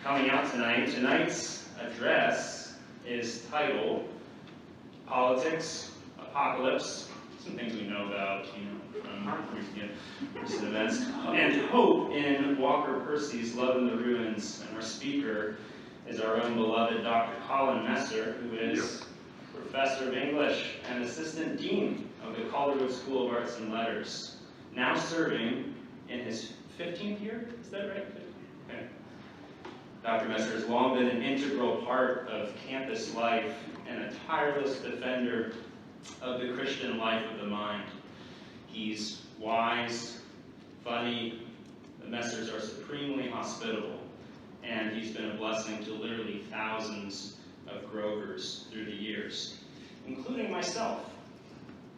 coming out tonight. Tonight's address is titled Politics, Apocalypse, some things we know about, from recent events, and hope in Walker Percy's Love in the Ruins. And our speaker is our own beloved Dr. Collin Messer, who is Professor of English and Assistant Dean of the Calderwood School of Arts and Letters, now serving in his 15th year, is that right? Okay. Dr. Messer has long been an integral part of campus life and a tireless defender of the Christian life of the mind. He's wise, funny, the Messers are supremely hospitable, and he's been a blessing to literally thousands of Grovers through the years, including myself.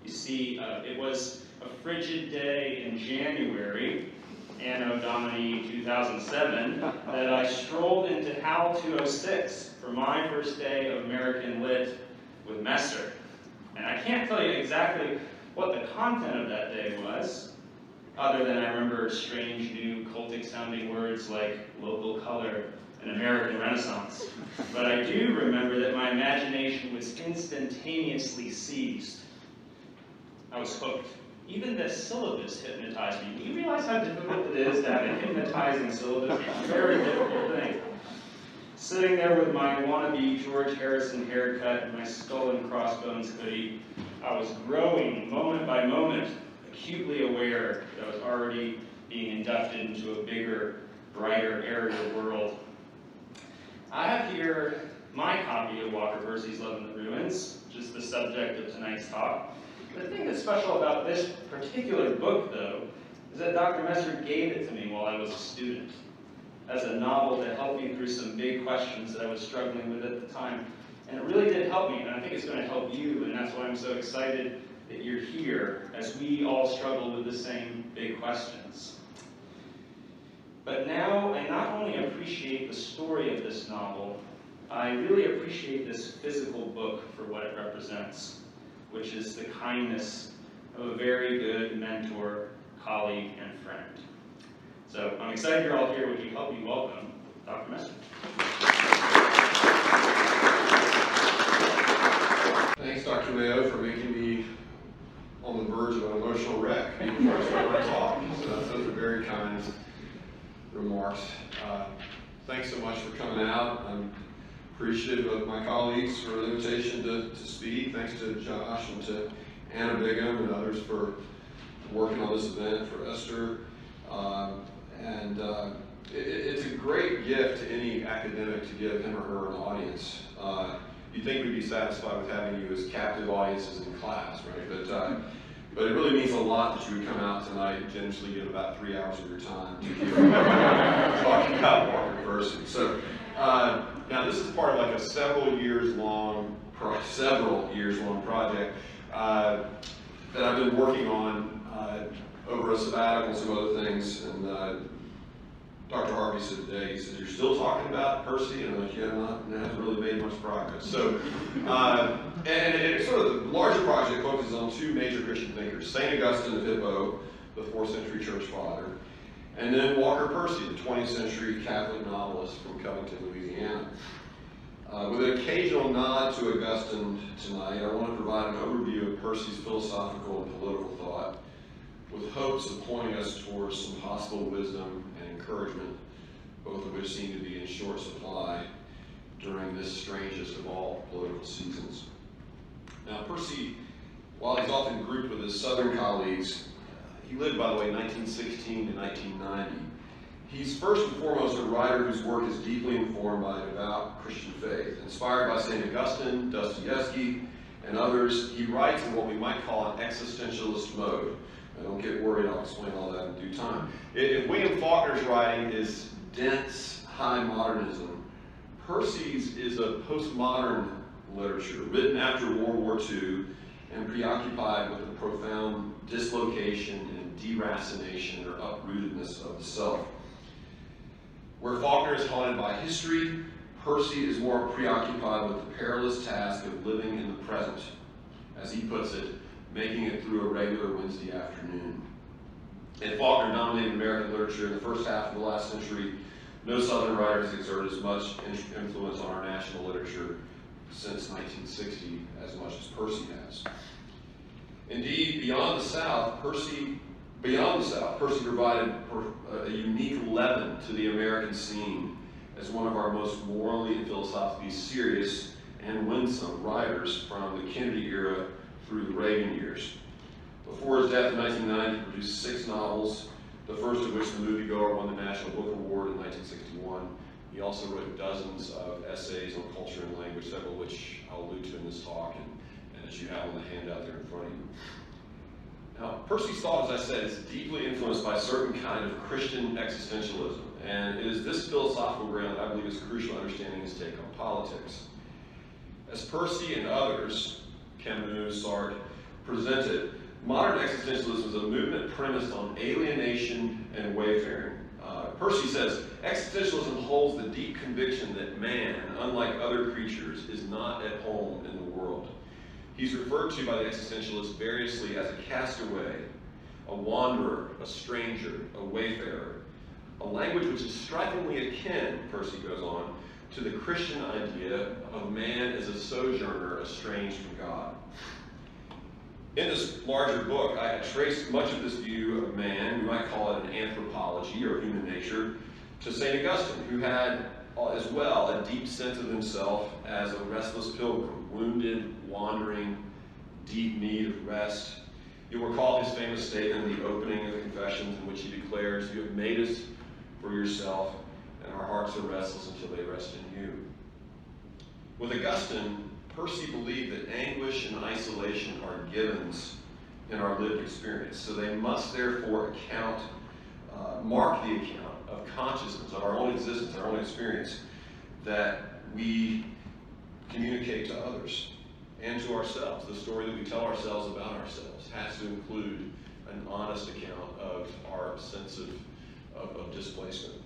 You see, it was a frigid day in January, Anno Domini 2007, that I strolled into HAL 206 for my first day of American Lit with Messer. And I can't tell you exactly what the content of that day was, other than I remember strange new cultic sounding words like local color and American Renaissance. But I do remember that my imagination was instantaneously seized. I was hooked. Even the syllabus hypnotized me. Do you realize how difficult it is to have a hypnotizing syllabus? It's a very difficult thing. Sitting there with my wannabe George Harrison haircut and my skull and crossbones hoodie, I was growing moment by moment, acutely aware that I was already being inducted into a bigger, brighter, airier world. I have here my copy of Walker Percy's Love in the Ruins, which is the subject of tonight's talk. The thing that's special about this particular book, though, is that Dr. Messer gave it to me while I was a student, as a novel to help me through some big questions that I was struggling with at the time. And it really did help me, and I think it's going to help you, and that's why I'm so excited that you're here, as we all struggle with the same big questions. But now I not only appreciate the story of this novel, I really appreciate this physical book for what it represents, which is the kindness of a very good mentor, colleague, and friend. So I'm excited you're all here. Would you help me welcome Dr. Messer? Thanks, Dr. Mayo, for making me on the verge of an emotional wreck before I start my talk. So those are very kind remarks. Thanks so much for coming out. I'm appreciative of my colleagues for the invitation to speak. Thanks to Josh and to Anna Bigham and others for working on this event, for Esther. It's a great gift to any academic to give him or her an audience. You'd think we'd be satisfied with having you as captive audiences in class, right? But it really means a lot that you would come out tonight and generously give about 3 hours of your time to talking about Walker Percy. So now this is part of like a several years long project that I've been working on over a sabbatical and some other things. And Dr. Harvey said today, he said, "You're still talking about Percy?" And I'm like, "Yeah, it hasn't really made much progress." So, and it sort of the larger project focuses on two major Christian thinkers, St. Augustine of Hippo, the 4th century church father, and then Walker Percy, the 20th century Catholic novelist from Covington, Louisiana. With an occasional nod to Augustine tonight, I want to provide an overview of Percy's philosophical and political thought, with hopes of pointing us towards some possible wisdom and encouragement, both of which seem to be in short supply during this strangest of all political seasons. Now, Percy, while he's often grouped with his southern colleagues, he lived, by the way, 1916 to 1990. He's first and foremost a writer whose work is deeply informed by devout Christian faith. Inspired by St. Augustine, Dostoevsky, and others, he writes in what we might call an existentialist mode. Don't get worried, I'll explain all that in due time. If William Faulkner's writing is dense, high modernism, Percy's is a postmodern literature written after World War II and preoccupied with the profound dislocation and deracination or uprootedness of the self. Where Faulkner is haunted by history, Percy is more preoccupied with the perilous task of living in the present, as he puts it, making it through a regular Wednesday afternoon. And Faulkner dominated American literature in the first half of the last century No Southern writer has exerted as much influence on our national literature since 1960 as much as Percy has. Indeed, beyond the South, Percy provided a unique leaven to the American scene as one of our most morally and philosophically serious and winsome writers from the Kennedy era through the Reagan years. Before his death in 1990, he produced 6 novels, the first of which, The Moviegoer, won the National Book Award in 1961. He also wrote dozens of essays on culture and language, several of which I'll allude to in this talk and as you have on the handout there in front of you. Now, Percy's thought, as I said, is deeply influenced by a certain kind of Christian existentialism, and it is this philosophical ground that I believe is crucial in understanding his take on politics. As Percy and others, Camus, Sartre, presented, modern existentialism is a movement premised on alienation and wayfaring. Percy says, existentialism holds the deep conviction that man, unlike other creatures, is not at home in the world. He's referred to by the existentialists variously as a castaway, a wanderer, a stranger, a wayfarer, a language which is strikingly akin, Percy goes on, to the Christian idea of man as a sojourner estranged from God. In this larger book, I had traced much of this view of man, we might call it an anthropology or human nature, to St. Augustine, who had as well a deep sense of himself as a restless pilgrim, wounded, wandering, deep need of rest. You'll recall his famous statement in the opening of the Confessions in which he declares, "You have made us for yourself, and our hearts are restless until they rest in you." With Augustine, Percy believed that anguish and isolation are givens in our lived experience, so they must therefore mark the account of consciousness, of our own existence, our own experience, that we communicate to others and to ourselves. The story that we tell ourselves about ourselves has to include an honest account of our sense of displacement.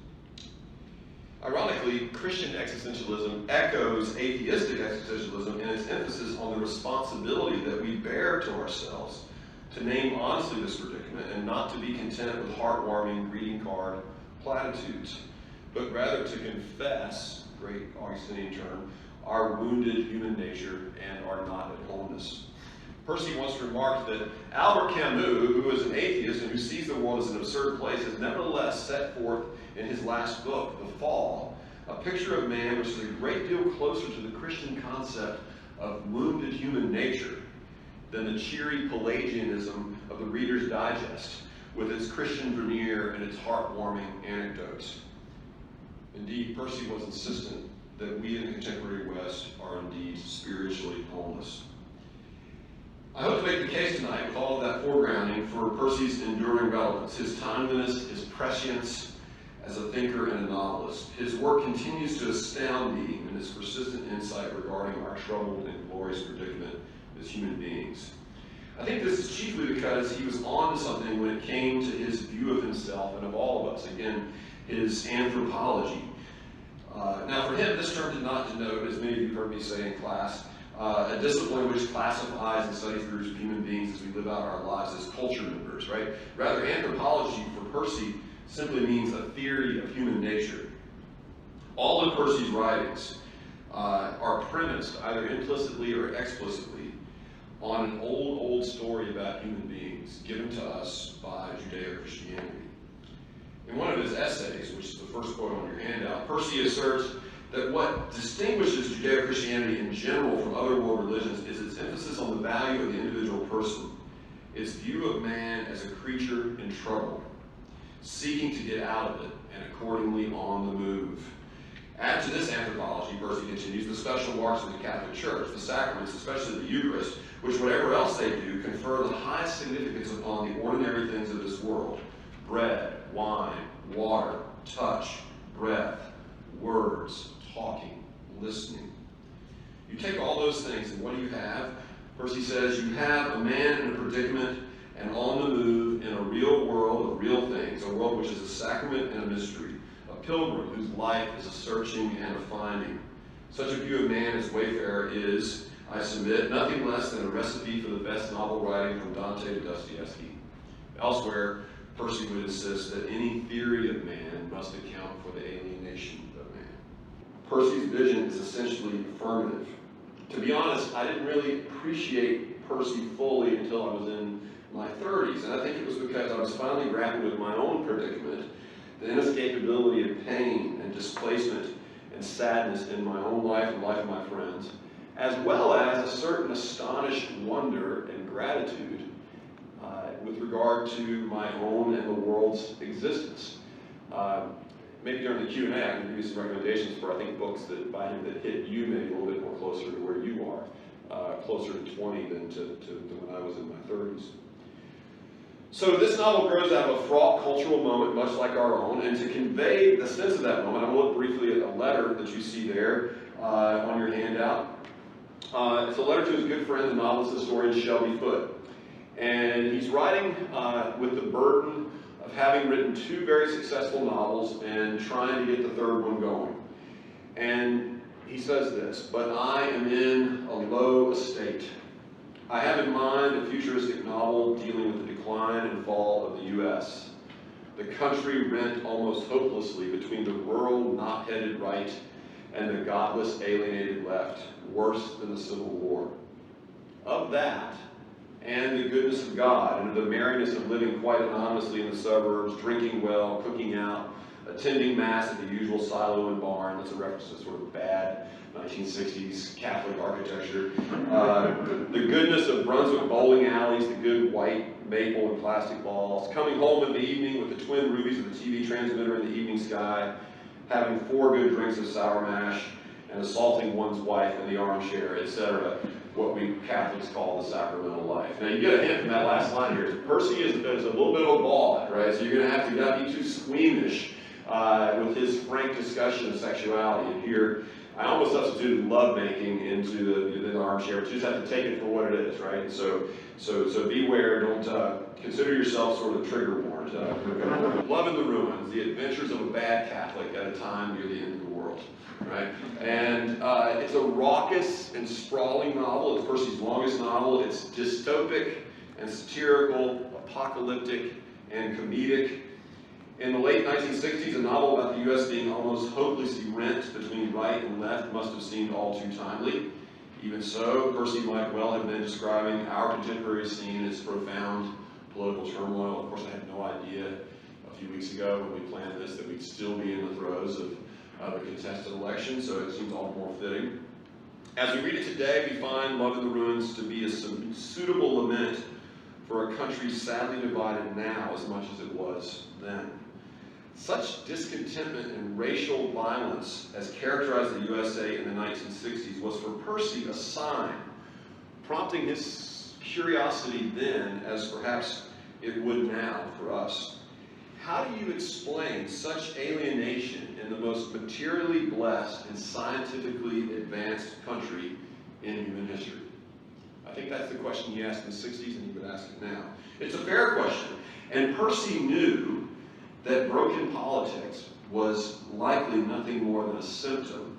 Ironically, Christian existentialism echoes atheistic existentialism in its emphasis on the responsibility that we bear to ourselves to name honestly this predicament and not to be content with heartwarming greeting card platitudes, but rather to confess, great Augustinian term, our wounded human nature and our not at homeness. Percy once remarked that Albert Camus, who is an atheist and who sees the world as an absurd place, has nevertheless set forth in his last book, The Fall, a picture of man which is a great deal closer to the Christian concept of wounded human nature than the cheery Pelagianism of the Reader's Digest, with its Christian veneer and its heartwarming anecdotes. Indeed, Percy was insistent that we in the contemporary West are indeed spiritually homeless. I hope to make the case tonight, with all of that foregrounding, for Percy's enduring relevance, his timeliness, his prescience as a thinker and a novelist. His work continues to astound me in its persistent insight regarding our troubled and glorious predicament as human beings. I think this is chiefly because he was on to something when it came to his view of himself and of all of us. Again, his anthropology. Now for him, this term did not denote, as many of you heard me say in class, a discipline which classifies and studies the groups of human beings as we live out our lives as culture members, right? Rather, anthropology for Percy simply means a theory of human nature. All of Percy's writings are premised, either implicitly or explicitly, on an old story about human beings given to us by Judeo-Christianity. In one of his essays, which is the first quote on your handout, Percy asserts that what distinguishes Judeo-Christianity in general from other world religions is its emphasis on the value of the individual person, its view of man as a creature in trouble, seeking to get out of it and accordingly on the move. Add to this anthropology, Percy continues, the special marks of the Catholic Church, the sacraments, especially the Eucharist, which whatever else they do, confer the highest significance upon the ordinary things of this world. Bread, wine, water, touch, breath, words, talking, listening. You take all those things and what do you have? Percy says you have a man in a predicament and on the move in a real world of real things, a world which is a sacrament and a mystery, a pilgrim whose life is a searching and a finding. Such a view of man as wayfarer is, I submit, nothing less than a recipe for the best novel writing from Dante to Dostoevsky. Elsewhere, Percy would insist that any theory of man must account for the alienation of man. Percy's vision is essentially affirmative. To be honest, I didn't really appreciate Percy fully until I was in my 30s, and I think it was because I was finally grappling with my own predicament, the inescapability of pain and displacement and sadness in my own life and the life of my friends, as well as a certain astonished wonder and gratitude with regard to my own and the world's existence. Maybe during the Q&A I can give you some recommendations for, I think, books that by him that hit you maybe a little bit more closer to where you are, closer to 20 than to when I was in my 30s. So this novel grows out of a fraught cultural moment, much like our own, and to convey the sense of that moment, I'm going to look briefly at a letter that you see there on your handout. It's a letter to his good friend, the novelist and historian Shelby Foote. And he's writing with the burden of having written 2 very successful novels and trying to get the 3rd one going. And he says this, "But I am in a low estate. I have in mind a futuristic novel dealing with the decline and fall of the U.S. The country rent almost hopelessly between the rural, knot-headed right and the godless, alienated left, worse than the Civil War. Of that, and the goodness of God, and the merriness of living quite anonymously in the suburbs, drinking well, cooking out, attending Mass at the usual silo and barn." That's a reference to sort of bad 1960s Catholic architecture. The goodness of Brunswick bowling alleys, the good white maple and plastic balls, coming home in the evening with the twin rubies of the TV transmitter in the evening sky, having 4 good drinks of sour mash, and assaulting one's wife in the armchair, etc. What we Catholics call the sacramental life. Now you get a hint from that last line here. Percy is a little bit of a bawd, right? So you're going to have to not be too squeamish with his frank discussion of sexuality. And here, I almost substituted lovemaking into the armchair, but you just have to take it for what it is, right? And so beware, don't consider yourself sort of trigger warned. Love in the Ruins, the adventures of a bad Catholic at a time near the end of the world. Right? And it's a raucous and sprawling novel. It's Percy's longest novel. It's dystopic and satirical, apocalyptic and comedic. In the late 1960s, a novel about the U.S. being almost hopelessly rent between right and left must have seemed all too timely. Even so, Percy might well have been describing our contemporary scene in its profound political turmoil. Of course, I had no idea a few weeks ago when we planned this that we'd still be in the throes of a contested election, so it seems all the more fitting. As we read it today, we find Love in the Ruins to be a suitable lament for a country sadly divided now as much as it was then. Such discontentment and racial violence as characterized the USA in the 1960s was for Percy a sign, prompting his curiosity then as perhaps it would now for us. How do you explain such alienation in the most materially blessed and scientifically advanced country in human history? I think that's the question he asked in the 60s, and he would ask it now. It's a fair question, and Percy knew that broken politics was likely nothing more than a symptom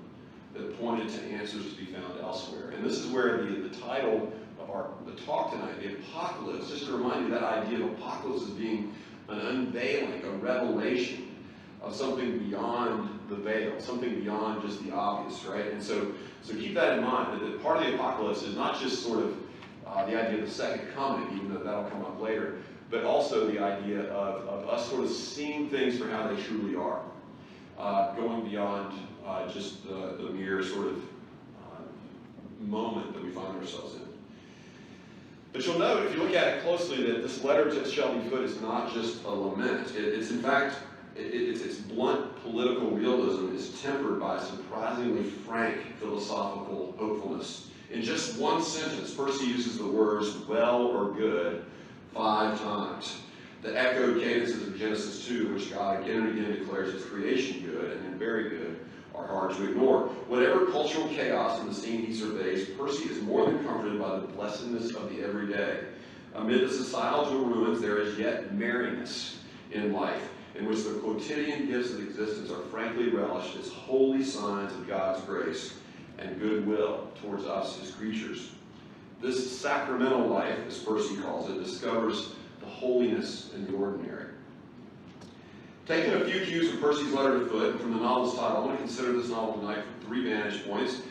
that pointed to answers to be found elsewhere. And this is where the title of the talk tonight, the apocalypse, just to remind you that idea of apocalypse as being an unveiling, a revelation of something beyond the veil, something beyond just the obvious, right? And so keep that in mind, that part of the apocalypse is not just sort of the idea of the second coming, even though that'll come up later, but also the idea of us sort of seeing things for how they truly are, going beyond just the mere sort of moment that we find ourselves in. But you'll note, if you look at it closely, that this letter to Shelby Foote is not just a lament. It's in fact, its blunt political realism is tempered by surprisingly frank philosophical hopefulness. In just one sentence, Percy uses the words well or good 5 times. The echoed cadences of Genesis 2, which God again and again declares his creation good and then very good, are hard to ignore. Whatever cultural chaos in the scene he surveys, Percy is more than comforted by the blessedness of the everyday. Amid the societal ruins, there is yet merriness in life, in which the quotidian gifts of existence are frankly relished as holy signs of God's grace and goodwill towards us, his creatures. This sacramental life, as Percy calls it, discovers the holiness in the ordinary. Taking a few cues from Percy's letter to Foote and from the novel's title, I want to consider this novel tonight from 3 vantage points.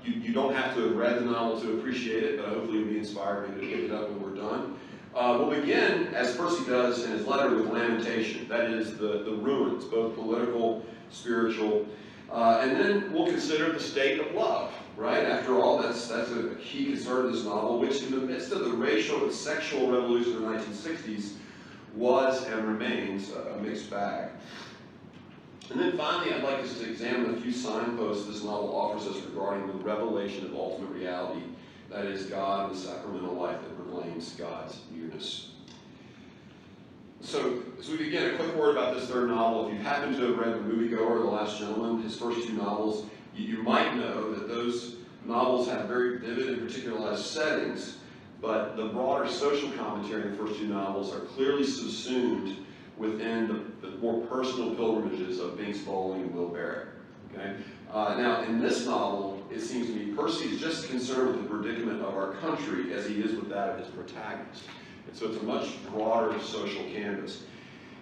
You don't have to have read the novel to appreciate it, but hopefully you'll be inspired maybe to pick it up when we're done. We'll begin, as Percy does in his letter, with lamentation. That is the ruins, both political, spiritual, and then we'll consider the state of love, right? After all, that's a key concern of this novel, which in the midst of the racial and sexual revolution of the 1960s was and remains a mixed bag. And then finally, I'd like us to examine a few signposts this novel offers us regarding the revelation of ultimate reality, that is, God and the sacramental life that proclaims God's nearness. So, as we begin, a quick word about this third novel. If you happen to have read The Moviegoer, The Last Gentleman, his first 2 novels, you might know that those novels have very vivid and particularized settings, but the broader social commentary in the first 2 novels are clearly subsumed within the more personal pilgrimages of Binks Bowling and Will Barrett. Okay? Now, in this novel, it seems to me Percy is just concerned with the predicament of our country as he is with that of his protagonist. And so it's a much broader social canvas.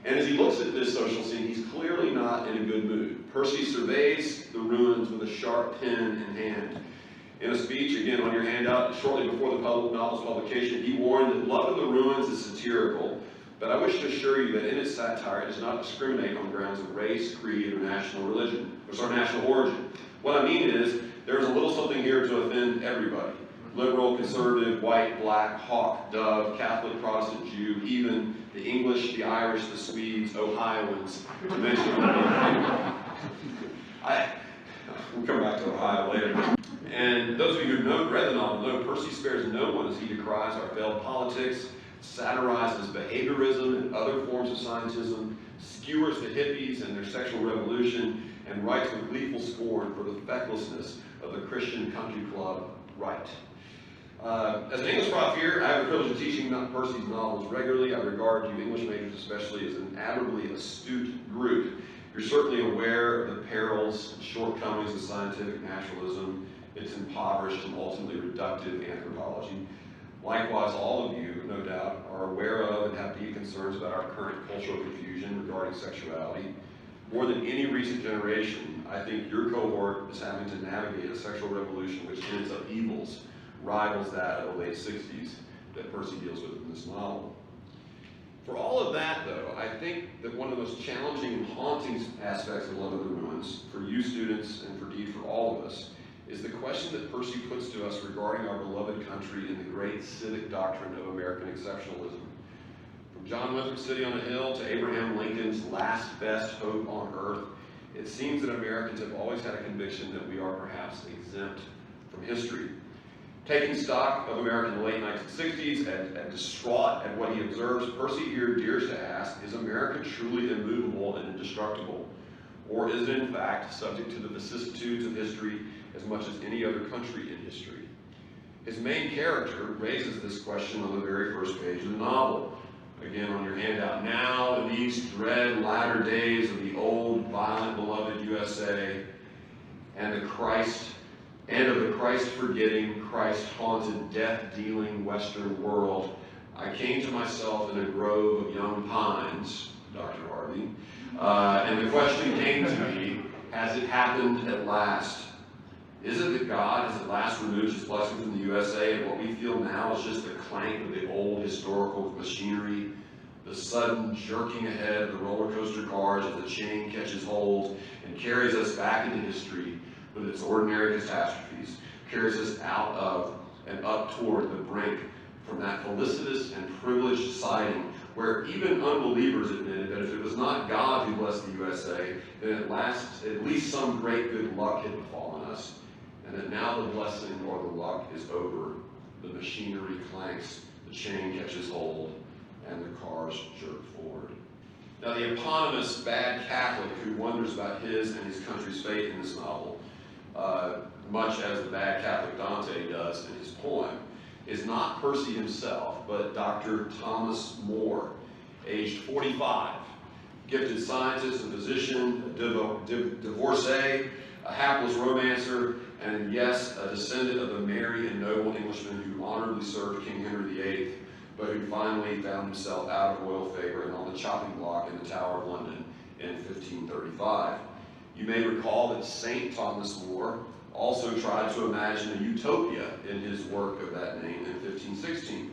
And as he looks at this social scene, he's clearly not in a good mood. Percy surveys the ruins with a sharp pen in hand. In a speech, again on your handout, shortly before the novel's publication, he warned that love of the ruins is satirical, but I wish to assure you that in its satire it does not discriminate on grounds of race, creed, or national origin. What I mean is, there's a little something here to offend everybody. Liberal, conservative, white, black, hawk, dove, Catholic, Protestant, Jew, even the English, the Irish, the Swedes, Ohioans, to mention we'll come back to Ohio later. And those of you who read the novel know Percy spares no one as he decries our failed politics, satirizes behaviorism and other forms of scientism, skewers the hippies and their sexual revolution, and writes with gleeful scorn for the fecklessness of the Christian country club right. As an English prof here, I have the privilege of teaching Percy's novels regularly. I regard you English majors especially as an admirably astute group. You're certainly aware of the perils and shortcomings of scientific naturalism, its impoverished and ultimately reductive anthropology. Likewise, all of you, no doubt, are aware of and have deep concerns about our current cultural confusion regarding sexuality. More than any recent generation, I think your cohort is having to navigate a sexual revolution which ends up evils rivals that of the late 60s that Percy deals with in this novel. For all of that, though, I think that one of the most challenging and haunting aspects of Love of the Ruins, for you students and indeed for all of us, is the question that Percy puts to us regarding our beloved country and the great civic doctrine of American exceptionalism. From John Winthrop's City on a Hill to Abraham Lincoln's last best hope on earth, it seems that Americans have always had a conviction that we are perhaps exempt from history. Taking stock of America in the late 1960s and distraught at what he observes, Percy here dares to ask, is America truly immovable and indestructible? Or is it in fact subject to the vicissitudes of history as much as any other country in history? His main character raises this question on the very first page of the novel. Again on your handout. Now in these dread latter days of the old, violent, beloved USA and of the Christ-forgetting, Christ-haunted, death-dealing Western world, I came to myself in a grove of young pines, Dr. Harvey, and the question came to me, has it happened at last? Is it that God has at last removed his blessing from the USA, and what we feel now is just the clank of the old historical machinery, the sudden jerking ahead of the roller coaster cars as the chain catches hold and carries us back into history with its ordinary catastrophes, carries us out of and up toward the brink from that felicitous and privileged siding where even unbelievers admitted that if it was not God who blessed the USA, then at least some great good luck had befallen us, and that now the blessing or the luck is over. The machinery clanks, the chain catches hold, and the cars jerk forward. Now the eponymous bad Catholic who wonders about his and his country's fate in this novel, much as the bad Catholic Dante does in his poem, is not Percy himself, but Dr. Thomas More, aged 45, gifted scientist, a physician, a divorcee, a hapless romancer, and yes, a descendant of the merry and noble Englishman who honorably served King Henry VIII but who finally found himself out of royal favor and on the chopping block in the Tower of London in 1535. You may recall that St. Thomas More also tried to imagine a utopia in his work of that name in 1516.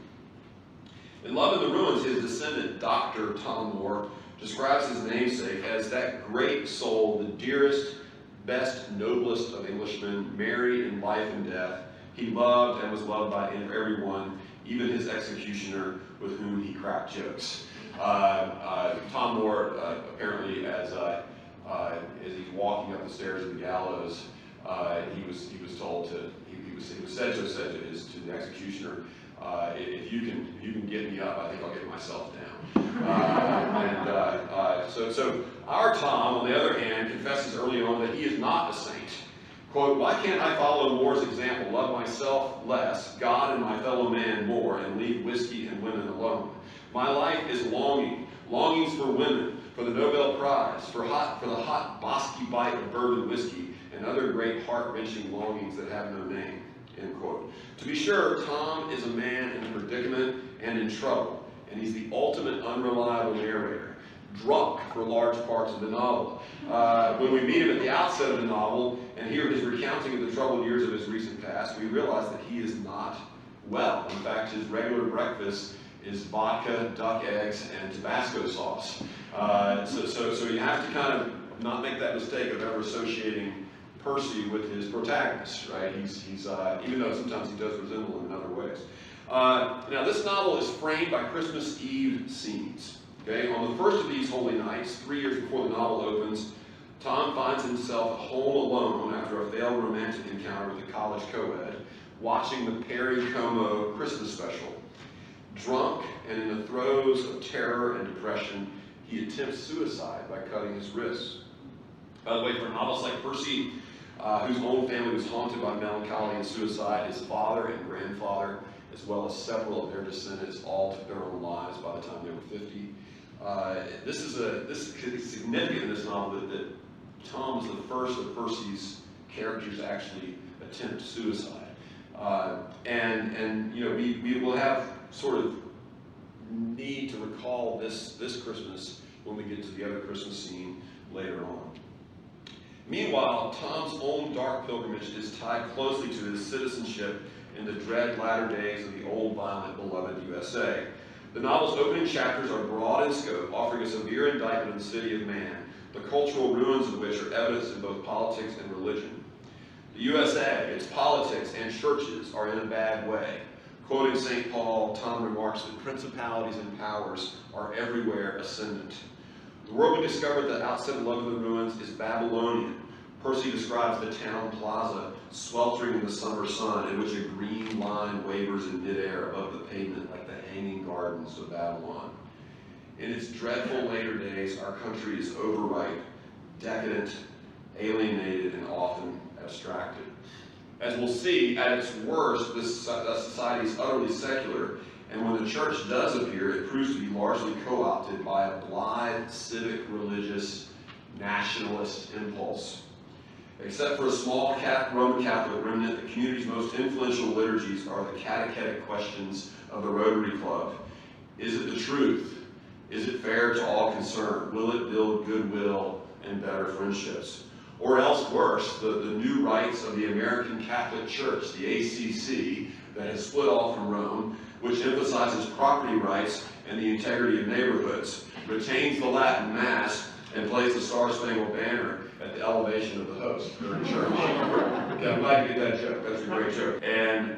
In Love in the Ruins, his descendant, Dr. Tom More, describes his namesake as that great soul, the dearest, best, noblest of Englishmen, merry in life and death. He loved and was loved by everyone, even his executioner, with whom he cracked jokes. Tom More, apparently, as he's walking up the stairs of the gallows, he was told to, he was said to have said to the executioner, if you can get me up, I think I'll get myself down. So our Tom, on the other hand, confesses early on that he is not a saint. Quote, "Why can't I follow Moore's example, love myself less, God and my fellow man more, and leave whiskey and women alone? My life is longings for women, for the Nobel Prize, for the hot bosky bite of bourbon whiskey, and other great heart-wrenching longings that have no name." End quote. To be sure, Tom is a man in a predicament and in trouble, and he's the ultimate unreliable narrator, drunk for large parts of the novel. When we meet him at the outset of the novel and hear his recounting of the troubled years of his recent past, we realize that he is not well. In fact, his regular breakfast is vodka, duck eggs, and Tabasco sauce. So you have to kind of not make that mistake of ever associating Percy with his protagonist, right? He's even though sometimes he does resemble him in other ways. Now, this novel is framed by Christmas Eve scenes. Okay, on the first of these holy nights, 3 years before the novel opens, Tom finds himself at home alone after a failed romantic encounter with a college co-ed, watching the Perry Como Christmas special. Drunk and in the throes of terror and depression, he attempts suicide by cutting his wrists. By the way, for a novelist like Percy, whose own family was haunted by melancholy and suicide, his father and grandfather, as well as several of their descendants, all took their own lives by the time they were 50. This is significant in this novel that Tom was the first of Percy's characters to actually attempt suicide. And you know, we will have sort of need to recall this Christmas when we get to the other Christmas scene later on. Meanwhile, Tom's own dark pilgrimage is tied closely to his citizenship in the dread latter days of the old, violent, beloved USA. The novel's opening chapters are broad in scope, offering a severe indictment of the city of man, the cultural ruins of which are evidenced in both politics and religion. The USA, its politics and churches are in a bad way. Quoting St. Paul, Tom remarks that principalities and powers are everywhere ascendant. The world we discovered at the outset of Love in the Ruins is Babylonian. Percy describes the town plaza sweltering in the summer sun, in which a green line wavers in midair above the pavement like the hanging gardens of Babylon. In its dreadful later days, our country is overripe, decadent, alienated, and often abstracted. As we'll see, at its worst, this society is utterly secular, and when the church does appear, it proves to be largely co-opted by a blithe, civic, religious, nationalist impulse. Except for a small Roman Catholic remnant, the community's most influential liturgies are the catechetic questions of the Rotary Club. Is it the truth? Is it fair to all concerned? Will it build goodwill and better friendships? Or else worse, the new rites of the American Catholic Church, the ACC, that has split off from Rome, which emphasizes property rights and the integrity of neighborhoods, retains the Latin Mass, and plays the Star-Spangled Banner at the elevation of the host during church. Okay, I'm glad you get that joke. That's a great joke. And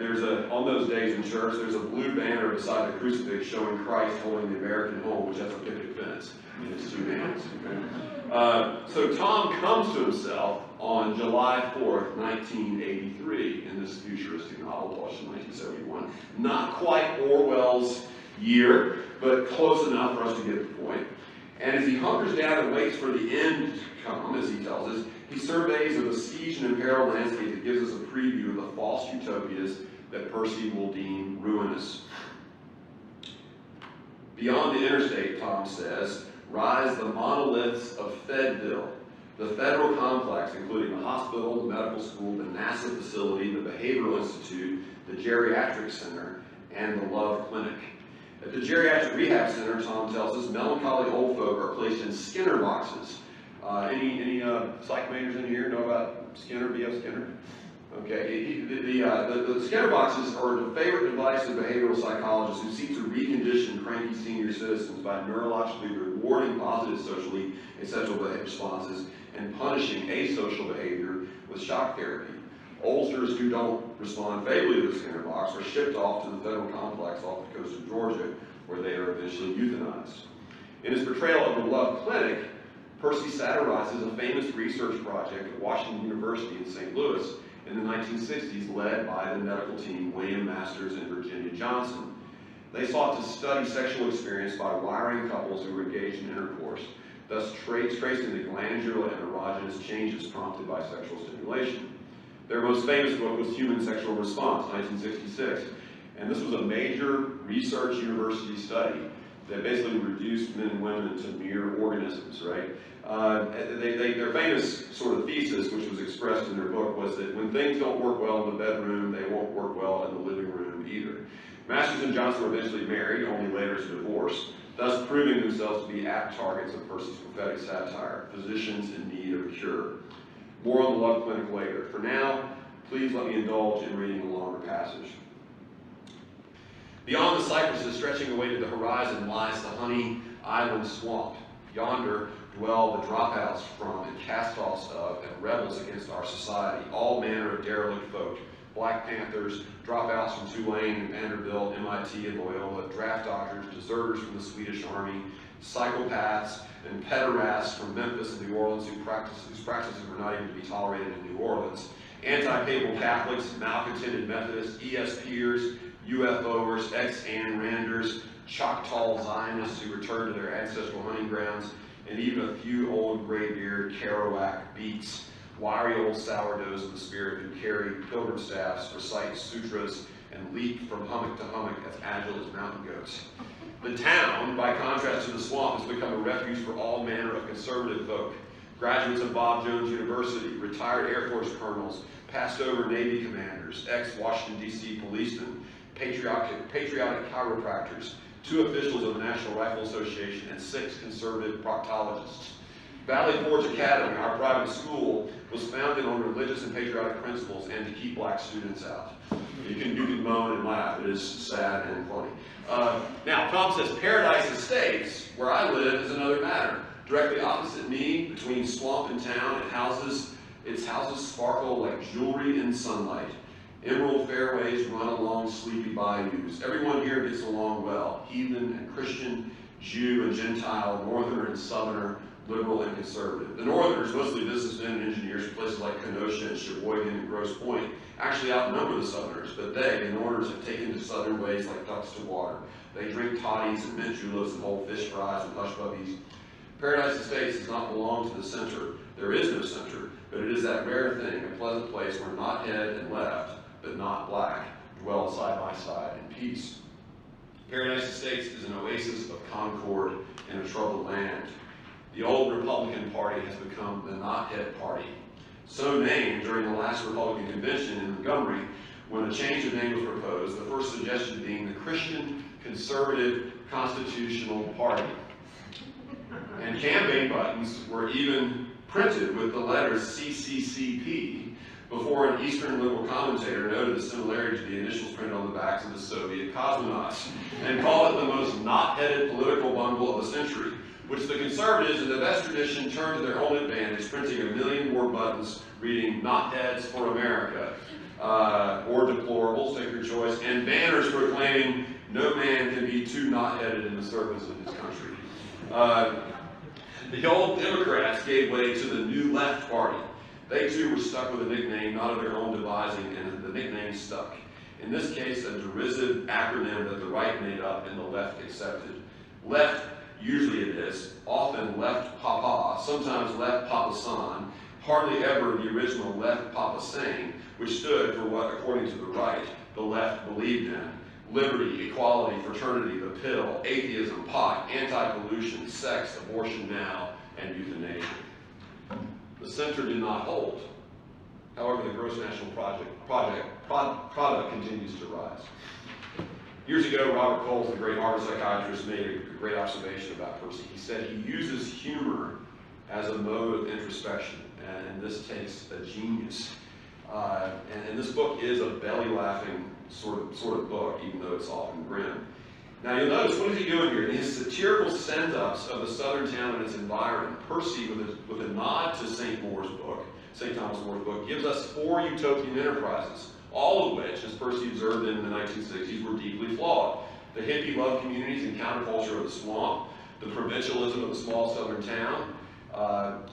on those days in church, there's a blue banner beside the crucifix showing Christ holding the American home, which has a picket fence in his two hands. Okay? So Tom comes to himself on July 4th, 1983, in this futuristic novel published in 1971. Not quite Orwell's year, but close enough for us to get the point. And as he hunkers down and waits for the end to come, as he tells us, he surveys a besieged and imperiled landscape that gives us a preview of the false utopias that Percy will deem ruinous. Beyond the interstate, Tom says, rise the monoliths of Fedville, the federal complex, including the hospital, the medical school, the NASA facility, the Behavioral Institute, the Geriatric Center, and the Love Clinic. the geriatric rehab center, Tom tells us, melancholy old folk are placed in Skinner boxes. Any psych majors in here know about Skinner, B.F. Skinner? Okay, the Skinner boxes are the favorite device of behavioral psychologists who seek to recondition cranky senior citizens by neurologically rewarding positive socially acceptable responses and punishing asocial behavior with shock therapy. Oldsters who don't respond favorably to the Skinner box are shipped off to the federal complex off the coast of Georgia, where they are eventually euthanized. In his portrayal of the Love Clinic, Percy satirizes a famous research project at Washington University in St. Louis in the 1960s, led by the medical team William Masters and Virginia Johnson. They sought to study sexual experience by wiring couples who were engaged in intercourse, thus tracing the glandular and erogenous changes prompted by sexual stimulation. Their most famous book was Human Sexual Response, 1966, and this was a major research university study that basically reduced men and women to mere organisms, right? Their famous sort of thesis, which was expressed in their book, was that when things don't work well in the bedroom, they won't work well in the living room either. Masters and Johnson were eventually married, only later to divorce, thus proving themselves to be apt targets of Percy's prophetic satire, physicians in need of a cure. More on the Love Clinic later. For now, please let me indulge in reading a longer passage. Beyond the cypresses stretching away to the horizon lies the Honey Island swamp. Yonder dwell the dropouts from and cast-offs of and rebels against our society, all manner of derelict folk, Black Panthers, dropouts from Tulane and Vanderbilt, MIT and Loyola, draft dodgers, deserters from the Swedish Army, psychopaths and pederasts from Memphis and New Orleans whose practices were not even to be tolerated in New Orleans, anti-papal Catholics, malcontented Methodists, ESPers, UFOers, ex-Ayn Randers, Choctaw Zionists who returned to their ancestral hunting grounds, and even a few old gray-beard Kerouac beats, wiry old sourdoughs of the spirit who carry pilgrim staffs, recite sutras, and leap from hummock to hummock as agile as mountain goats. The town, by contrast to the swamp, has become a refuge for all manner of conservative folk. Graduates of Bob Jones University, retired Air Force colonels, passed over Navy commanders, ex-Washington, D.C. policemen, patriotic chiropractors, 2 officials of the National Rifle Association, and 6 conservative proctologists. Valley Forge Academy, our private school, was founded on religious and patriotic principles and to keep black students out. You can moan and laugh. It is sad and funny. Now, Tom says, Paradise Estates, where I live, is another matter. Directly opposite me, between swamp and town, its houses sparkle like jewelry in sunlight. Emerald fairways run along sleepy bayous. Everyone here gets along well, heathen and Christian, Jew and Gentile, northerner and southerner, liberal and conservative. The northerners, mostly businessmen and engineers from places like Kenosha and Sheboygan and Grosse Pointe, actually outnumber the southerners, but they, the northerners, have taken to southern ways like ducks to water. They drink toddies and mint juleps and hold fish fries and hush puppies. Paradise Estates does not belong to the center. There is no center, but it is that rare thing, a pleasant place where not head and left, but not black, dwell side by side in peace. Paradise Estates is an oasis of concord in a troubled land. The old Republican Party has become the Knothead Party, so named during the last Republican convention in Montgomery, when a change of name was proposed, the first suggestion being the Christian Conservative Constitutional Party. And campaign buttons were even printed with the letters CCCP before an Eastern liberal commentator noted the similarity to the initials printed on the backs of the Soviet cosmonauts and called it the most knot-headed political bungle of the century, which the conservatives, in the best tradition, turned to their own advantage, printing 1 million more buttons reading "Knotheads for America," or deplorables, take your choice, and banners proclaiming no man can be too knot-headed in the service of his country. The old Democrats gave way to the New Left Party. They too were stuck with a nickname not of their own devising, and the nickname stuck. In this case, a derisive acronym that the right made up and the left accepted. Left, usually it is, often Left Papa, sometimes Left Papa San, hardly ever the original Left Papa Sang, which stood for what, according to the right, the left believed in. Liberty, equality, fraternity, the pill, atheism, pot, anti-pollution, sex, abortion now, and euthanasia. The center did not hold. However, the gross national product continues to rise. Years ago, Robert Coles, the great Harvard psychiatrist, made a great observation about Percy. He said he uses humor as a mode of introspection, and this takes a genius. And this book is a belly-laughing sort of book, even though it's often grim. Now you'll notice, what is he doing here? In his satirical send-ups of the southern town and its environment, Percy, with a nod to St. Thomas More's book, gives us 4 utopian enterprises, all of which, as Percy observed in the 1960s, were deeply flawed. The hippie love communities and counterculture of the swamp, the provincialism of the small southern town,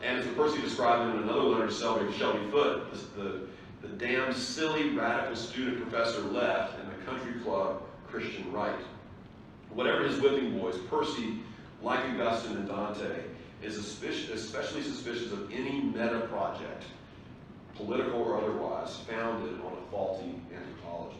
and as Percy described in another letter to Shelby Foote, the damn silly radical student professor left and the country club Christian right. Whatever his whipping boys, Percy, like Augustine and Dante, is especially suspicious of any meta project, political or otherwise, founded on a faulty anthropology.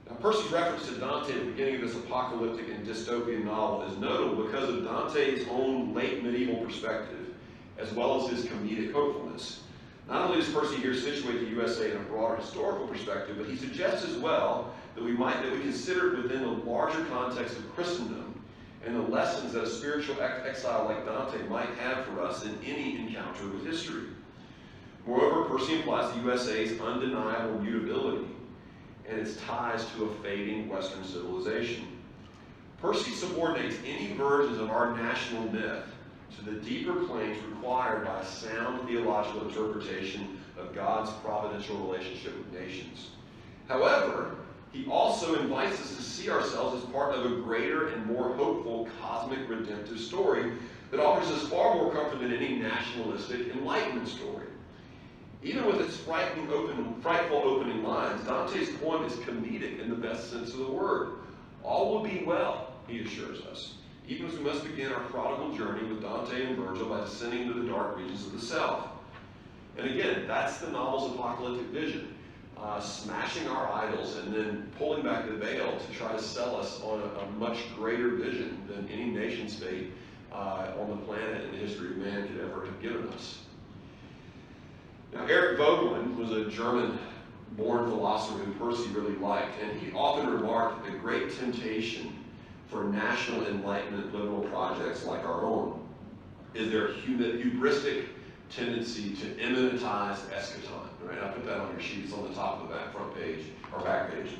Now, Percy's reference to Dante at the beginning of this apocalyptic and dystopian novel is notable because of Dante's own late medieval perspective, as well as his comedic hopefulness. Not only does Percy here situate the USA in a broader historical perspective, but he suggests as well that we consider it within the larger context of Christendom and the lessons that a spiritual exile like Dante might have for us in any encounter with history. Moreover, Percy implies the USA's undeniable mutability and its ties to a fading Western civilization. Percy subordinates any versions of our national myth to the deeper planes required by a sound theological interpretation of God's providential relationship with nations. However, he also invites us to see ourselves as part of a greater and more hopeful cosmic redemptive story that offers us far more comfort than any nationalistic Enlightenment story. Even with its frightful opening lines, Dante's poem is comedic in the best sense of the word. All will be well, he assures us, even as we must begin our prodigal journey with Dante and Virgil by descending into the dark regions of the South. And again, that's the novel's apocalyptic vision, smashing our idols and then pulling back the veil to try to sell us on a much greater vision than any nation state on the planet in the history of man could ever have given us. Now, Eric Voegelin was a German-born philosopher who Percy really liked, and he often remarked that the great temptation for national enlightenment liberal projects like our own is their hubristic tendency to immanentize eschaton. Right? I put that on your sheet. It's on the top of the front page or back page,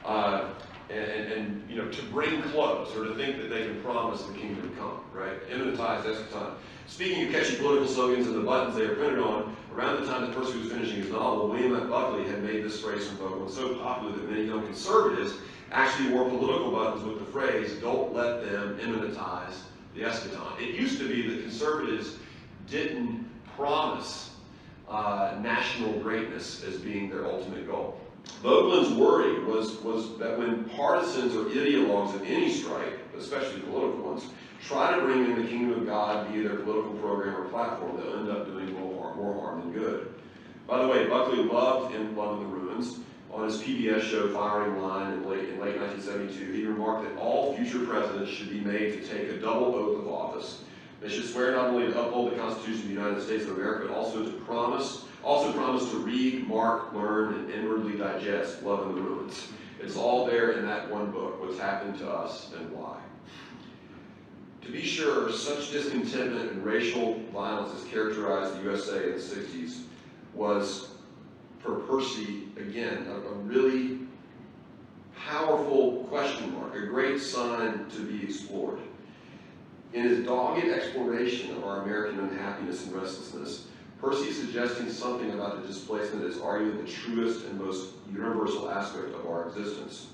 and to bring close or to think that they can promise the kingdom come. Right? Immanentize eschaton. Speaking of catchy political slogans and the buttons they are printed on, around the time that Percy was finishing his novel, William F. Buckley had made this phrase from Vogelin so popular that many young conservatives actually wore political buttons with the phrase, "Don't let them immanentize the eschaton." It used to be that conservatives didn't promise national greatness as being their ultimate goal. Vogelin's worry was that when partisans or ideologues of any stripe, especially political ones, try to bring in the kingdom of God via their political program or platform, they'll end up doing more harm than good. By the way, Buckley loved In Blood in the Ruins. On his PBS show Firing Line in late 1972, he remarked that all future presidents should be made to take a double oath of office. They should swear not only to uphold the Constitution of the United States of America, but also promise to read, mark, learn, and inwardly digest Love in the Ruins. It's all there in that one book, what's happened to us and why. To be sure, such discontentment and racial violence as characterized the USA in the 60s was, for Percy, again, a really powerful question mark, a great sign to be explored. In his dogged exploration of our American unhappiness and restlessness, Percy is suggesting something about the displacement that is arguably the truest and most universal aspect of our existence.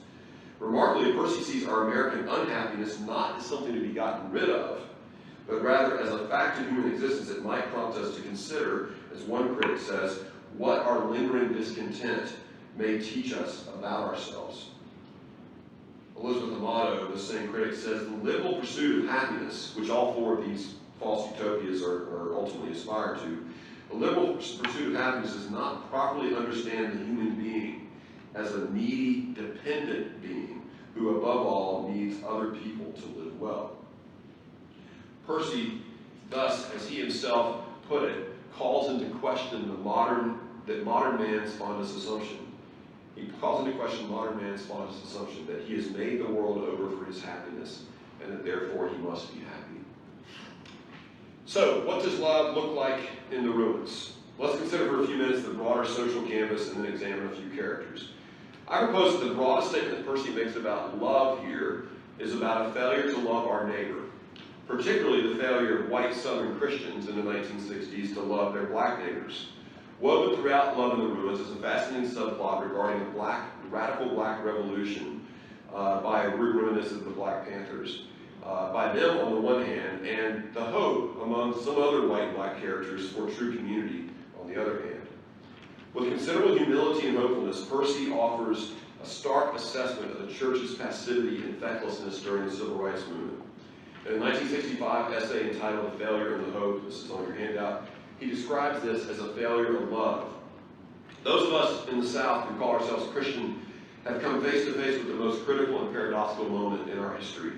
Remarkably, Percy sees our American unhappiness not as something to be gotten rid of, but rather as a fact of human existence that might prompt us to consider, as one critic says, what our lingering discontent may teach us about ourselves. Elizabeth Amato, the same critic, says the liberal pursuit of happiness, which all 4 of these false utopias are ultimately aspired to, the liberal pursuit of happiness does not properly understand the human being as a needy, dependent being who, above all, needs other people to live well. Percy, thus, as he himself put it, calls into question that modern man's fondest assumption, He calls into question modern man's false assumption that he has made the world over for his happiness, and that therefore he must be happy. So, what does love look like in the ruins? Let's consider for a few minutes the broader social canvas and then examine a few characters. I propose that the broadest statement that Percy makes about love here is about a failure to love our neighbor, particularly the failure of white Southern Christians in the 1960s to love their black neighbors. Woven throughout Love in the Ruins is a fascinating subplot regarding a radical black revolution by a group reminiscent of the Black Panthers, by them on the one hand, and the hope among some other white and black characters for true community on the other hand. With considerable humility and hopefulness, Percy offers a stark assessment of the church's passivity and fecklessness during the Civil Rights Movement. In a 1965 essay entitled The Failure and the Hope, this is on your handout, he describes this as a failure of love. Those of us in the South who call ourselves Christian have come face to face with the most critical and paradoxical moment in our history.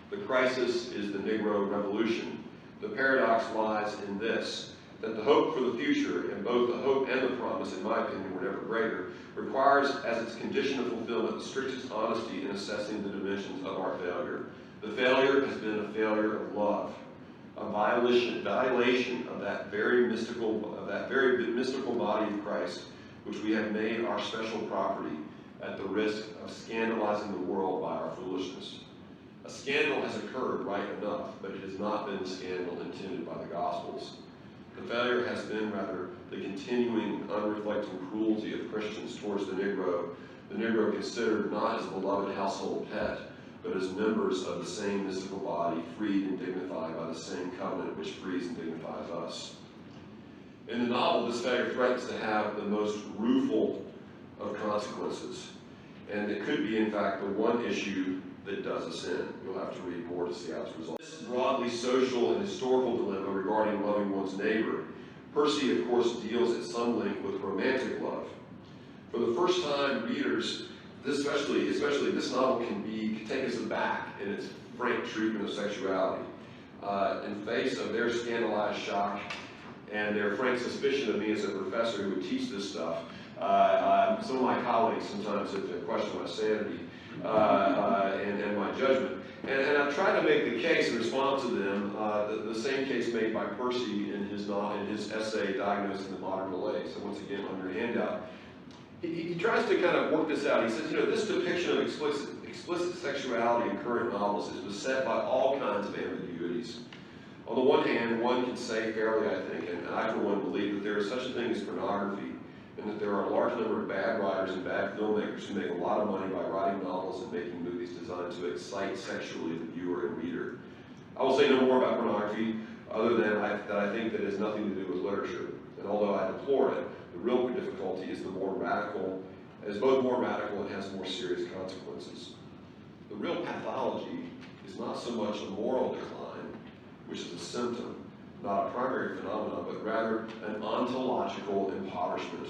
The crisis is the Negro Revolution. The paradox lies in this, that the hope for the future, and both the hope and the promise, in my opinion, were never greater, requires as its condition of fulfillment the strictest honesty in assessing the dimensions of our failure. The failure has been a failure of love, a violation of that very mystical body of Christ, which we have made our special property at the risk of scandalizing the world by our foolishness. A scandal has occurred, right enough, but it has not been the scandal intended by the Gospels. The failure has been, rather, the continuing, unreflecting cruelty of Christians towards the Negro considered not as a beloved household pet, but as members of the same mystical body, freed and dignified by the same covenant which frees and dignifies us. In the novel, this failure threatens to have the most rueful of consequences, and it could be, in fact, the one issue that does us in. You'll have to read more to see how it's resolved. This broadly social and historical dilemma regarding loving one's neighbor, Percy, of course, deals at some length with romantic love. For the first time, readers, especially this novel, can take us aback in its frank treatment of sexuality. In face of their scandalized shock and their frank suspicion of me as a professor who would teach this stuff, some of my colleagues sometimes have questioned my sanity and my judgment. And I've tried to make the case in response to them, the same case made by Percy in his essay, Diagnosing the Modern Malaise. So once again, on your handout, he tries to kind of work this out. He says, this depiction of explicit sexuality in current novels is beset by all kinds of ambiguities. On the one hand, one can say fairly, I think, and I for one believe that there is such a thing as pornography, and that there are a large number of bad writers and bad filmmakers who make a lot of money by writing novels and making movies designed to excite sexually the viewer and reader. I will say no more about pornography, other than that I think that it has nothing to do with literature. And although I deplore it, the real difficulty is both more radical and has more serious consequences. The real pathology is not so much a moral decline, which is a symptom, not a primary phenomenon, but rather an ontological impoverishment.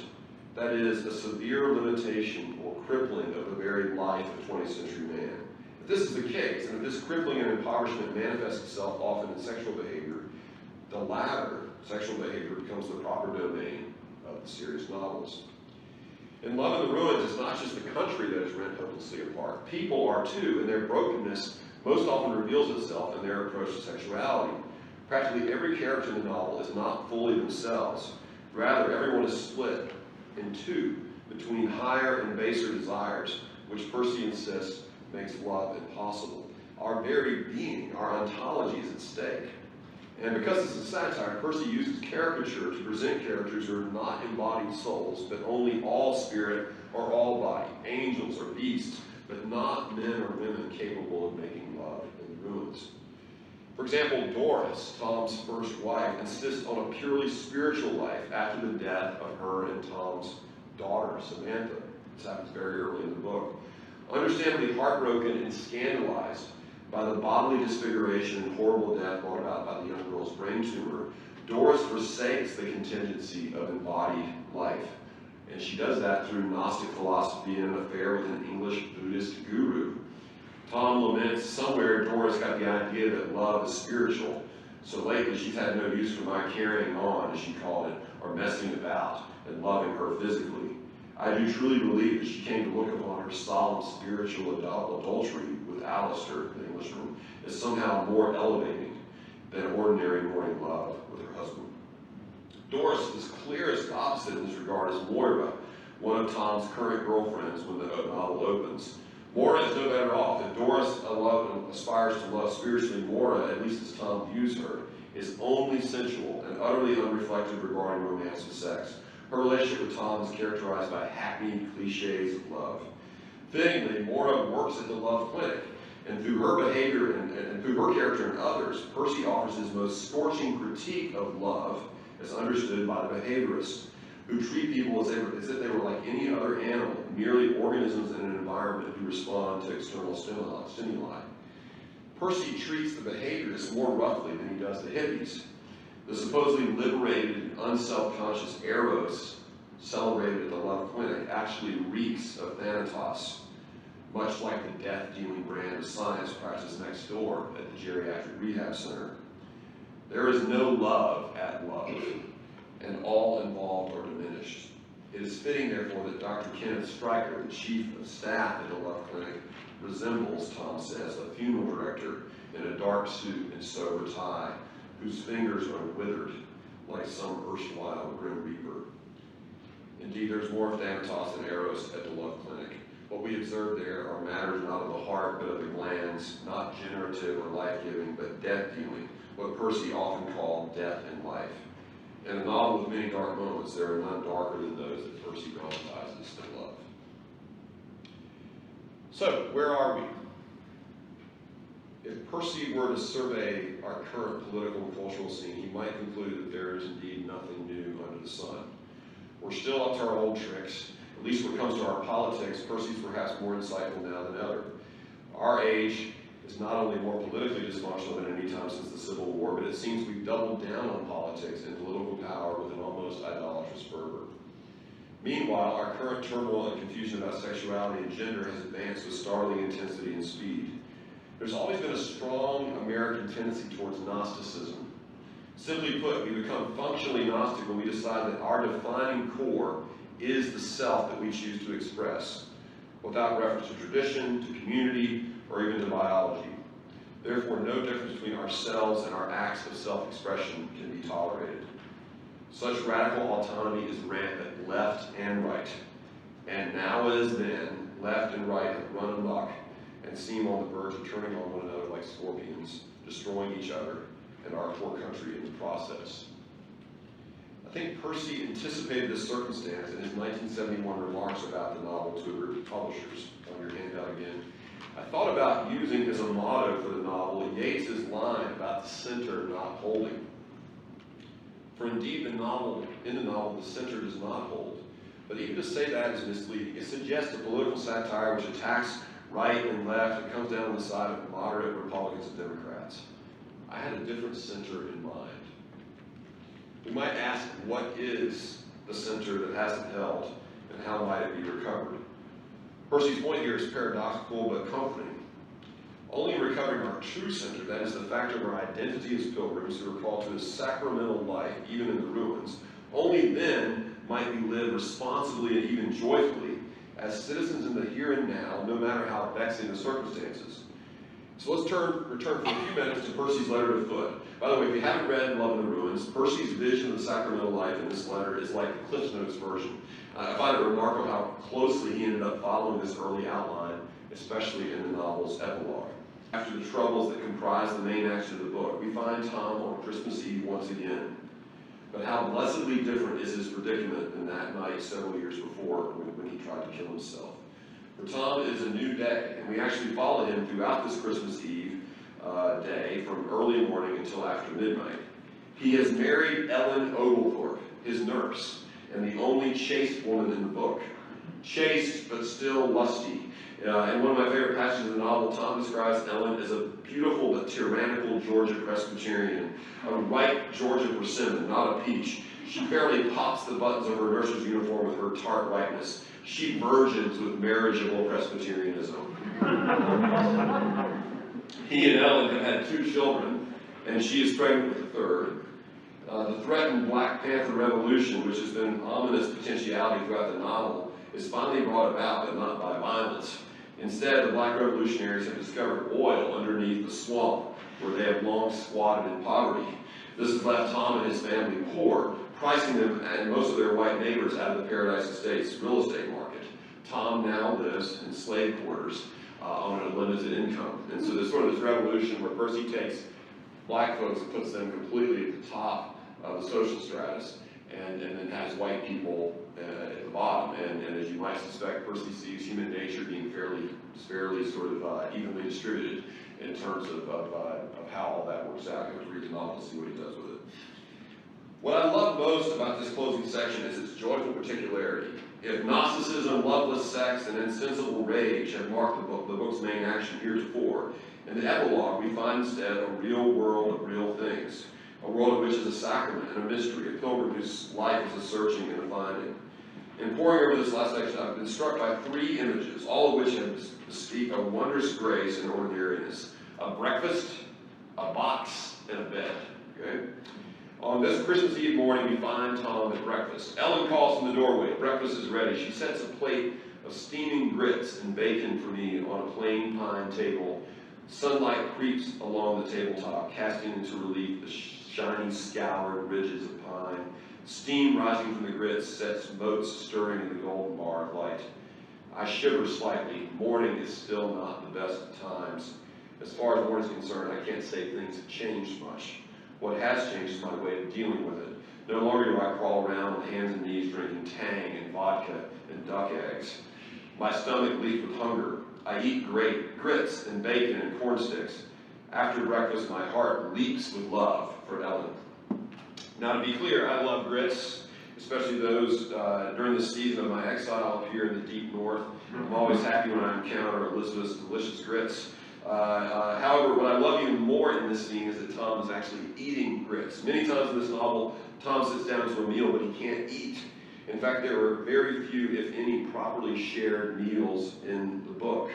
That is, a severe limitation or crippling of the very life of 20th century man. If this is the case, and if this crippling and impoverishment manifests itself often in sexual behavior, the latter, sexual behavior, becomes the proper domain of the serious novels. In Love in the Ruins, it's not just the country that is rent hopelessly apart. People are too, and their brokenness most often reveals itself in their approach to sexuality. Practically every character in the novel is not fully themselves. Rather, everyone is split in two between higher and baser desires, which Percy insists makes love impossible. Our very being, our ontology is at stake. And because this is satire, Percy uses caricature to present characters who are not embodied souls, but only all spirit or all body, angels or beasts, but not men or women capable of making love in the ruins. For example, Doris, Tom's first wife, insists on a purely spiritual life after the death of her and Tom's daughter, Samantha. This happens very early in the book. Understandably heartbroken and scandalized by the bodily disfiguration and horrible death brought about by the young girl's brain tumor, Doris forsakes the contingency of embodied life. And she does that through Gnostic philosophy and an affair with an English Buddhist guru. Tom laments somewhere Doris got the idea that love is spiritual, so lately she's had no use for my carrying on, as she called it, or messing about and loving her physically. I do truly believe that she came to look upon her solemn spiritual adultery with Alistair, the Englishman, as somehow more elevating than ordinary morning love with her husband. Doris is clearest opposite in this regard as Moira, one of Tom's current girlfriends when the novel opens. Moira is no better off. If Doris aspires to love spiritually, Moira, at least as Tom views her, is only sensual and utterly unreflective regarding romance and sex. Her relationship with Tom is characterized by hackneyed cliches of love. Fittingly, Moira works at the love clinic, and through her behavior and through her character and others, Percy offers his most scorching critique of love as understood by the behaviorists, who treat people as if they were like any other animal, merely organisms in an environment who respond to external stimuli. Percy treats the behaviorists more roughly than he does the hippies. The supposedly liberated and unself-conscious Eros, celebrated at the love clinic, actually reeks of Thanatos, much like the death-dealing brand of science practiced next door at the geriatric rehab center. There is no love at love, and all involved are diminished. It is fitting, therefore, that Dr. Kenneth Stryker, the chief of staff at the love clinic, resembles, Tom says, a funeral director in a dark suit and sober tie, whose fingers are withered like some erstwhile grim reaper. Indeed, there's more of Thanatos and Eros at the love clinic. What we observe there are matters not of the heart, but of the glands, not generative or life-giving, but death-dealing, what Percy often called death in life. In a novel with many dark moments, there are none darker than those that Percy dramatizes to love. So, where are we? If Percy were to survey our current political and cultural scene, he might conclude that there is indeed nothing new under the sun. We're still up to our old tricks. At least when it comes to our politics, Percy's perhaps more insightful now than ever. Our age is not only more politically dysfunctional than any time since the Civil War, but it seems we've doubled down on politics and political power with an almost idolatrous fervor. Meanwhile, our current turmoil and confusion about sexuality and gender has advanced with startling intensity and speed. There's always been a strong American tendency towards Gnosticism. Simply put, we become functionally Gnostic when we decide that our defining core is the self that we choose to express, without reference to tradition, to community, or even to biology. Therefore, no difference between ourselves and our acts of self-expression can be tolerated. Such radical autonomy is rampant, left and right. And now as then, left and right have run amok and seem on the verge of turning on one another like scorpions, destroying each other and our poor country in the process. I think Percy anticipated this circumstance in his 1971 remarks about the novel to her publishers. On your handout again. I thought about using as a motto for the novel Yeats's line about the center not holding. For indeed, in the novel, the center does not hold. But even to say that is misleading. It suggests a political satire which attacks right and left and comes down on the side of moderate Republicans and Democrats. I had a different center in mind. We might ask, what is the center that hasn't held, and how might it be recovered? Percy's point here is paradoxical but comforting. Only in recovering our true center, that is the fact of our identity as pilgrims who are called to a sacramental life, even in the ruins, only then might we live responsibly and even joyfully as citizens in the here and now, no matter how vexing the circumstances. So let's return for a few minutes to Percy's letter to Foote. By the way, if you haven't read Love in the Ruins, Percy's vision of the sacramental life in this letter is like the Cliff Notes version. I find it remarkable how closely he ended up following this early outline, especially in the novel's epilogue. After the troubles that comprise the main action of the book, we find Tom on Christmas Eve once again. But how blessedly different is his predicament than that night several years before when he tried to kill himself. For Tom, it is a new day, and we actually follow him throughout this Christmas Eve day from early morning until after midnight. He has married Ellen Oglethorpe, his nurse, and the only chaste woman in the book. Chaste, but still lusty. In one of my favorite passages of the novel, Tom describes Ellen as a beautiful but tyrannical Georgia Presbyterian, a ripe Georgia persimmon, not a peach. She barely pops the buttons of her nurse's uniform with her tart ripeness. She virgins with marriageable Presbyterianism. He and Ellen have had 2 children, and she is pregnant with the 3rd. The threatened Black Panther revolution, which has been an ominous potentiality throughout the novel, is finally brought about, but not by violence. Instead, the black revolutionaries have discovered oil underneath the swamp, where they have long squatted in poverty. This has left Tom and his family poor, pricing them and most of their white neighbors out of the Paradise Estates real estate market. Tom now lives in slave quarters on a limited income. And so there's sort of this revolution where Percy takes black folks and puts them completely at the top of the social stratus, and then has white people at the bottom. And as you might suspect, Percy sees human nature being fairly sort of evenly distributed in terms of how all that works out. You have to read the novel to see what he does with it. What I love most about this closing section is its joyful particularity. If Gnosticism, loveless sex, and insensible rage have marked the book's main action heretofore, in the epilogue we find instead a real world of real things, a world of which is a sacrament and a mystery, a pilgrim whose life is a searching and a finding. In poring over this last section, I've been struck by three images, all of which speak of wondrous grace and ordinariness: a breakfast, a box, and a bed. Okay? On this Christmas Eve morning, we find Tom at breakfast. Ellen calls from the doorway. Breakfast is ready. She sets a plate of steaming grits and bacon for me on a plain pine table. Sunlight creeps along the tabletop, casting into relief the shiny, scoured ridges of pine. Steam rising from the grits sets motes stirring in the golden bar of light. I shiver slightly. Morning is still not the best of times. As far as morning is concerned, I can't say things have changed much. What has changed is my way of dealing with it. No longer do I crawl around on hands and knees drinking Tang and vodka and duck eggs. My stomach leaks with hunger. I eat grits and bacon and corn sticks. After breakfast, my heart leaps with love for Ellen. Now, to be clear, I love grits, especially those during the season of my exile up here in the deep north. I'm always happy when I encounter Elizabeth's delicious grits. However, what I love even more in this scene is that Tom is actually eating grits. Many times in this novel, Tom sits down to a meal, but he can't eat. In fact, there are very few, if any, properly shared meals in the book.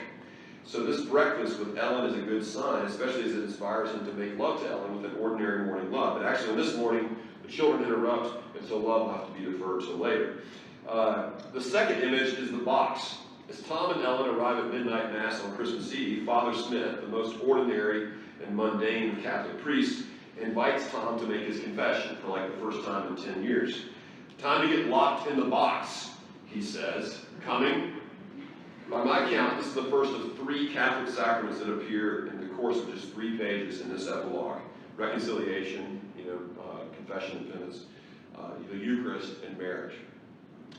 So this breakfast with Ellen is a good sign, especially as it inspires him to make love to Ellen with an ordinary morning love. But actually, on this morning, the children interrupt, and so love will have to be deferred till later. The second image is the box. As Tom and Ellen arrive at midnight mass on Christmas Eve, Father Smith, the most ordinary and mundane of Catholic priests, invites Tom to make his confession for like the first time in 10 years. Time to get locked in the box, he says. Coming? By my count, this is the first of 3 Catholic sacraments that appear in the course of just 3 pages in this epilogue: reconciliation, confession and penance, the Eucharist, and marriage.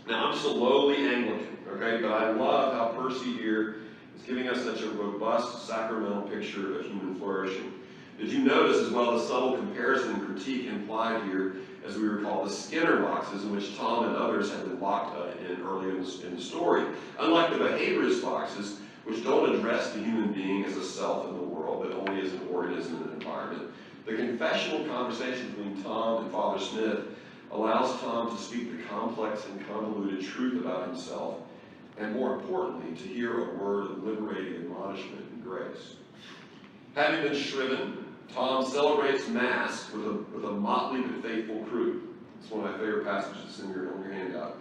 Now, I'm just a lowly Anglican, okay, but I love how Percy here is giving us such a robust sacramental picture of human flourishing. Did you notice as well the subtle comparison and critique implied here, as we recall, the Skinner boxes in which Tom and others had been locked in earlier in the story? Unlike the behaviorist boxes, which don't address the human being as a self in the world, but only as an organism in an environment, the confessional conversation between Tom and Father Smith allows Tom to speak the complex and convoluted truth about himself, and more importantly, to hear a word of liberating admonishment and grace. Having been shriven, Tom celebrates Mass with a motley but faithful crew. It's one of my favorite passages on your handout.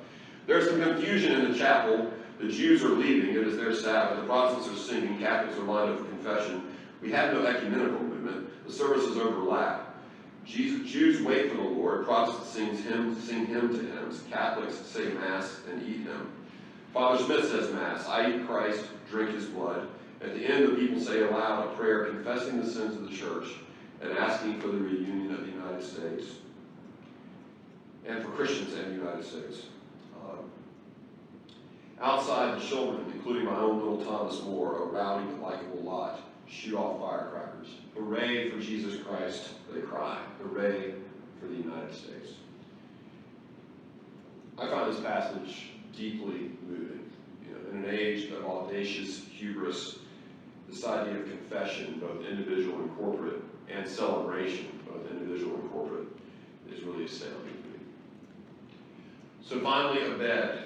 There's some confusion in the chapel. The Jews are leaving. It is their Sabbath. The Protestants are singing. Catholics are lined up for confession. We have no ecumenical movement. The services overlap. Jews wait for the Lord. Protestants sing hymn to hymns. Catholics say Mass and eat him. Father Smith says Mass. I eat Christ, drink his blood. At the end, the people say aloud a prayer confessing the sins of the church and asking for the reunion of the United States and for Christians and the United States. Outside, the children, including my own little Thomas More, a rowdy but likable lot, shoot off firecrackers. Hooray for Jesus Christ, they cry. Hooray for the United States. I find this passage deeply moving. In an age of audacious hubris, this idea of confession, both individual and corporate, and celebration, both individual and corporate, is really astounding to me. So finally, a bed.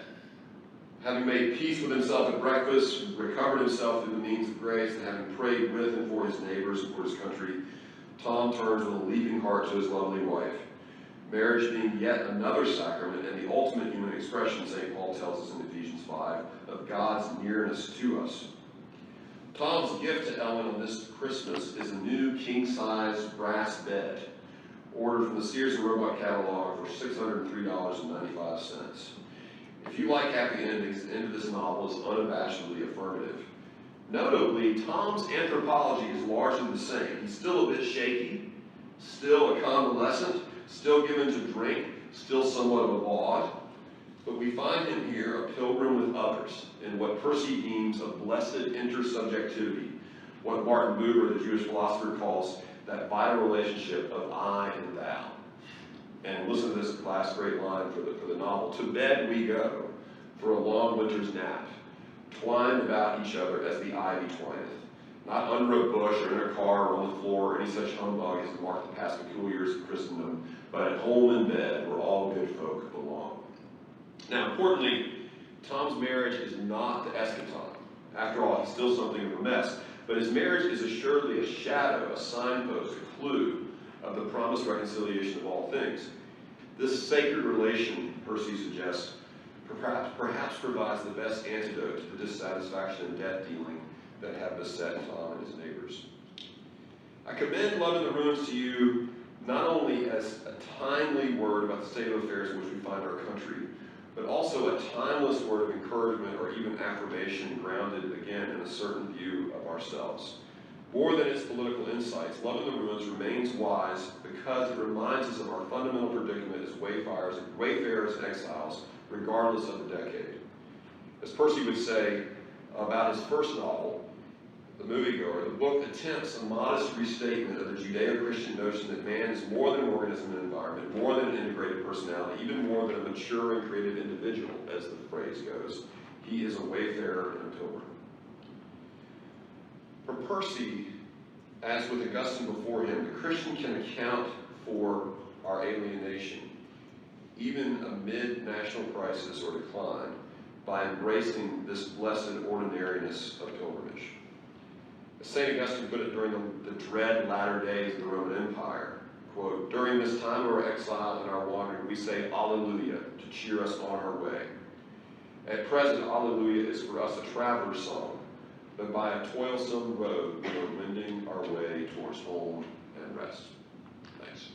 Having made peace with himself at breakfast, recovered himself through the means of grace, and having prayed with and for his neighbors and for his country, Tom turns with a leaping heart to his lovely wife. marriage being yet another sacrament and the ultimate human expression, St. Paul tells us in Ephesians 5, of God's nearness to us. Tom's gift to Ellen on this Christmas is a new king-size brass bed, ordered from the Sears and Roebuck catalog for $603.95. If you like happy endings, the end of this novel is unabashedly affirmative. Notably, Tom's anthropology is largely the same. He's still a bit shaky, still a convalescent, still given to drink, still somewhat of a bawd. But we find him here a pilgrim with others in what Percy deems a blessed intersubjectivity, what Martin Buber, the Jewish philosopher, calls that vital relationship of I and thou. And listen to this last great line for the novel. To bed we go for a long winter's nap, twined about each other as the ivy twineth, not under a bush or in a car or on the floor or any such humbug as marked the past peculiar years of Christendom, but at home in bed where all good folk belong. Now, importantly, Tom's marriage is not the eschaton. After all, he's still something of a mess, but his marriage is assuredly a shadow, a signpost, a clue of the promised reconciliation of all things. This sacred relation, Percy suggests, perhaps provides the best antidote to the dissatisfaction and debt dealing that have beset Tom and his neighbors. I commend Love in the Ruins to you not only as a timely word about the state of affairs in which we find our country, but also a timeless word of encouragement or even affirmation grounded again in a certain view of ourselves. More than its political insights, Love in the Ruins remains wise because it reminds us of our fundamental predicament as wayfarers and exiles, regardless of the decade. As Percy would say about his first novel, The Moviegoer, the book attempts a modest restatement of the Judeo-Christian notion that man is more than an organism and environment, more than an integrated personality, even more than a mature and creative individual, as the phrase goes. He is a wayfarer and a pilgrim. For Percy, as with Augustine before him, the Christian can account for our alienation, even amid national crisis or decline, by embracing this blessed ordinariness of pilgrimage. As St. Augustine put it during the dread latter days of the Roman Empire, quote, during this time of our exile and our wandering, we say Alleluia to cheer us on our way. At present, Alleluia is for us a traveler's song, but by a toilsome road we are wending our way towards home and rest. Thanks.